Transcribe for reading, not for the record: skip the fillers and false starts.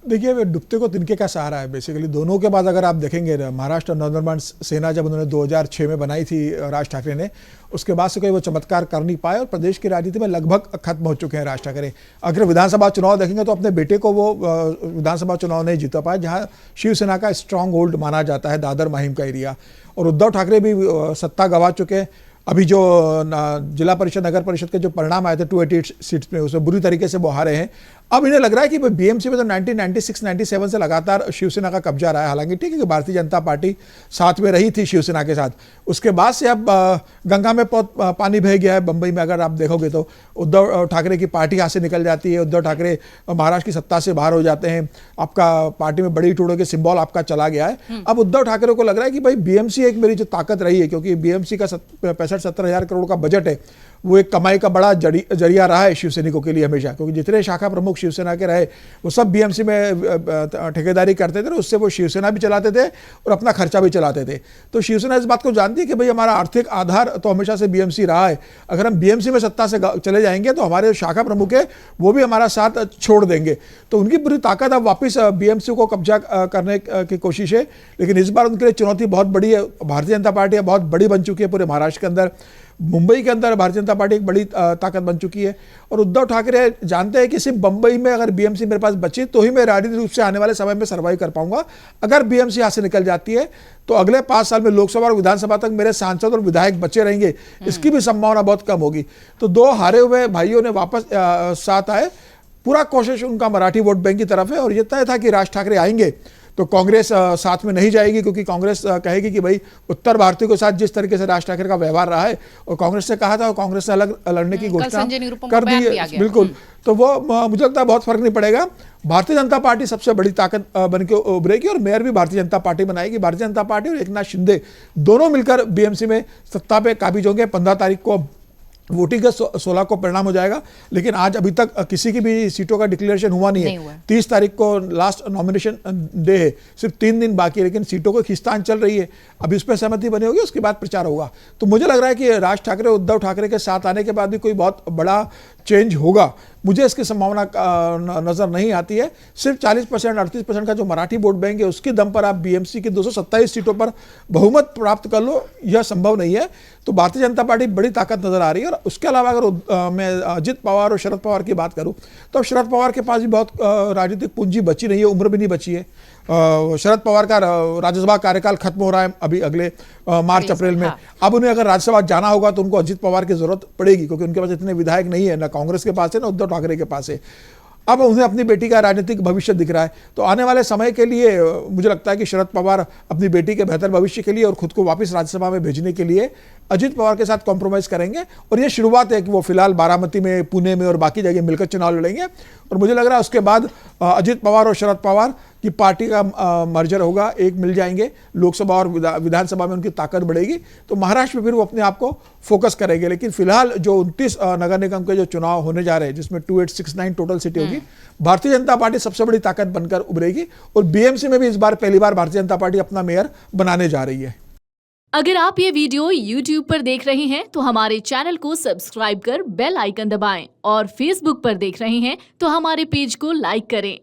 देखिए, वे डूबते को तिनके का सहारा है बेसिकली। दोनों के बाद अगर आप देखेंगे, महाराष्ट्र नवनिर्माण सेना जब उन्होंने 2006 में बनाई थी राज ठाकरे ने, उसके बाद से कोई वो चमत्कार कर नहीं पाए और प्रदेश की राजनीति में लगभग खत्म हो चुके हैं राज ठाकरे। अगर विधानसभा चुनाव देखेंगे तो अपने बेटे को वो विधानसभा चुनाव नहीं जीता पाए, जहाँ शिवसेना का स्ट्रांग होल्ड माना जाता है दादर माहिम का एरिया। और उद्धव ठाकरे भी सत्ता गंवा चुके हैं। अभी जो जिला परिषद नगर परिषद के जो परिणाम आए थे 288 सीट्स में, उसमें बुरी तरीके से वो हारे हैं। अब इन्हें लग रहा है कि बीएमसी में तो 1996-97 से लगातार शिवसेना का कब्जा रहा है। हालांकि ठीक है कि भारतीय जनता पार्टी साथ में रही थी शिवसेना के साथ, उसके बाद से अब गंगा में बहुत पानी बह गया है। बंबई में अगर आप देखोगे तो उद्धव ठाकरे की पार्टी यहाँ से निकल जाती है, उद्धव ठाकरे महाराष्ट्र की सत्ता से बाहर हो जाते हैं, आपका पार्टी में बड़ी टूटों के सिंबल आपका चला गया है। अब उद्धव ठाकरे को लग रहा है कि भाई बीएमसी एक मेरी जो ताकत रही है, क्योंकि बीएमसी का 65-70 हज़ार करोड़ का बजट है, वो एक कमाई का बड़ा जरिया रहा है शिवसैनिकों के लिए हमेशा, क्योंकि जितने शाखा प्रमुख शिवसेना के रहे वो सब बीएमसी में ठेकेदारी करते थे, उससे वो शिवसेना भी चलाते थे और अपना खर्चा भी चलाते थे। तो शिवसेना इस बात को जानती है कि भाई हमारा आर्थिक आधार तो हमेशा से बीएमसी रहा है, अगर हम बीएमसी में सत्ता से चले जाएंगे तो हमारे शाखा प्रमुख है वो भी हमारा साथ छोड़ देंगे। तो उनकी पूरी ताकत अब वापस बीएमसी को कब्जा करने की कोशिश है। लेकिन इस बार उनके लिए चुनौती बहुत बड़ी है। भारतीय जनता पार्टी बहुत बड़ी बन चुकी है पूरे महाराष्ट्र के अंदर, मुंबई के अंदर भारतीय जनता पार्टी एक बड़ी ताकत बन चुकी है। और उद्धव ठाकरे जानते हैं कि सिर्फ बंबई में अगर बीएमसी मेरे पास बची तो ही मैं राजनीतिक रूप से आने वाले समय में सर्वाइव कर पाऊंगा। अगर बीएमसी यहाँ से निकल जाती है तो अगले 5 साल में लोकसभा और विधानसभा तक मेरे सांसद और विधायक बचे रहेंगे, इसकी भी संभावना बहुत कम होगी। तो 2 हारे हुए भाइयों ने वापस साथ आए। पूरा कोशिश उनका मराठी वोट बैंक की तरफ है और ये तय था कि राज ठाकरे आएंगे तो कांग्रेस साथ में नहीं जाएगी, क्योंकि कांग्रेस कहेगी कि भाई उत्तर भारतीयों के साथ जिस तरीके से राज ठाकरे का व्यवहार रहा है, और कांग्रेस से कहा था और कांग्रेस ने अलग लड़ने की घोषणा कर दी है, बिल्कुल। तो वो मुझे लगता है बहुत फर्क नहीं पड़ेगा। भारतीय जनता पार्टी सबसे बड़ी ताकत बन के उभरेगी और मेयर भी भारतीय जनता पार्टी बनाएगी। भारतीय जनता पार्टी और एकनाथ शिंदे दोनों मिलकर बीएमसी में सत्ता पे काबिज होंगे। 15 तारीख को वोटिंग का 16 को परिणाम हो जाएगा, लेकिन आज अभी तक किसी की भी सीटों का डिक्लेरेशन हुआ नहीं है। 30 तारीख को लास्ट नॉमिनेशन डे है, सिर्फ 3 दिन बाकी है, लेकिन सीटों की खींचतान चल रही है। अभी उस पर सहमति बनी होगी, उसके बाद प्रचार होगा। तो मुझे लग रहा है कि राज ठाकरे उद्धव ठाकरे के साथ आने के बाद भी कोई बहुत बड़ा चेंज होगा, मुझे इसकी संभावना नजर नहीं आती है। सिर्फ 40% 38% का जो मराठी वोट बैंक है उसके दम पर आप बीएमसी की 227 सीटों पर बहुमत प्राप्त कर लो, यह संभव नहीं है। तो भारतीय जनता पार्टी बड़ी ताकत नजर आ रही है। और उसके अलावा अगर मैं अजित पवार और शरद पवार की बात करूं तो अब शरद पवार के पास भी बहुत राजनीतिक पूंजी बची नहीं है, उम्र भी नहीं बची है। शरद पवार का राज्यसभा कार्यकाल खत्म हो रहा है अभी अगले मार्च अप्रैल में। अब उन्हें अगर राज्यसभा जाना होगा तो उनको अजित पवार की जरूरत पड़ेगी, क्योंकि उनके पास इतने विधायक नहीं है, ना कांग्रेस के पास है ना उद्धव ठाकरे के पास है। अब उन्हें अपनी बेटी का राजनीतिक भविष्य दिख रहा है। तो आने वाले समय के लिए मुझे लगता है कि शरद पवार अपनी बेटी के बेहतर भविष्य के लिए और खुद को वापस राज्यसभा में भेजने के लिए अजित पवार के साथ कॉम्प्रोमाइज करेंगे। और ये शुरुआत है कि वो फिलहाल बारामती में, पुणे में और बाकी जगह मिलकर चुनाव लड़ेंगे। और मुझे लग रहा है उसके बाद अजित पवार और शरद पवार की पार्टी का मर्जर होगा, एक मिल जाएंगे, लोकसभा और विधानसभा में उनकी ताकत बढ़ेगी। तो महाराष्ट्र में फिर वो अपने आप को फोकस करेंगे। लेकिन फिलहाल जो 29 नगर निगम के जो चुनाव होने जा रहे हैं, जिसमें 2869 टोटल सीटें होगी, भारतीय जनता पार्टी सबसे बड़ी ताकत बनकर उभरेगी। और बीएमसी में भी इस बार पहली बार भारतीय जनता पार्टी अपना मेयर बनाने जा रही है। अगर आप ये वीडियो YouTube पर देख रहे हैं तो हमारे चैनल को सब्सक्राइब कर बेल आइकन दबाएं, और Facebook पर देख रहे हैं तो हमारे पेज को लाइक करें।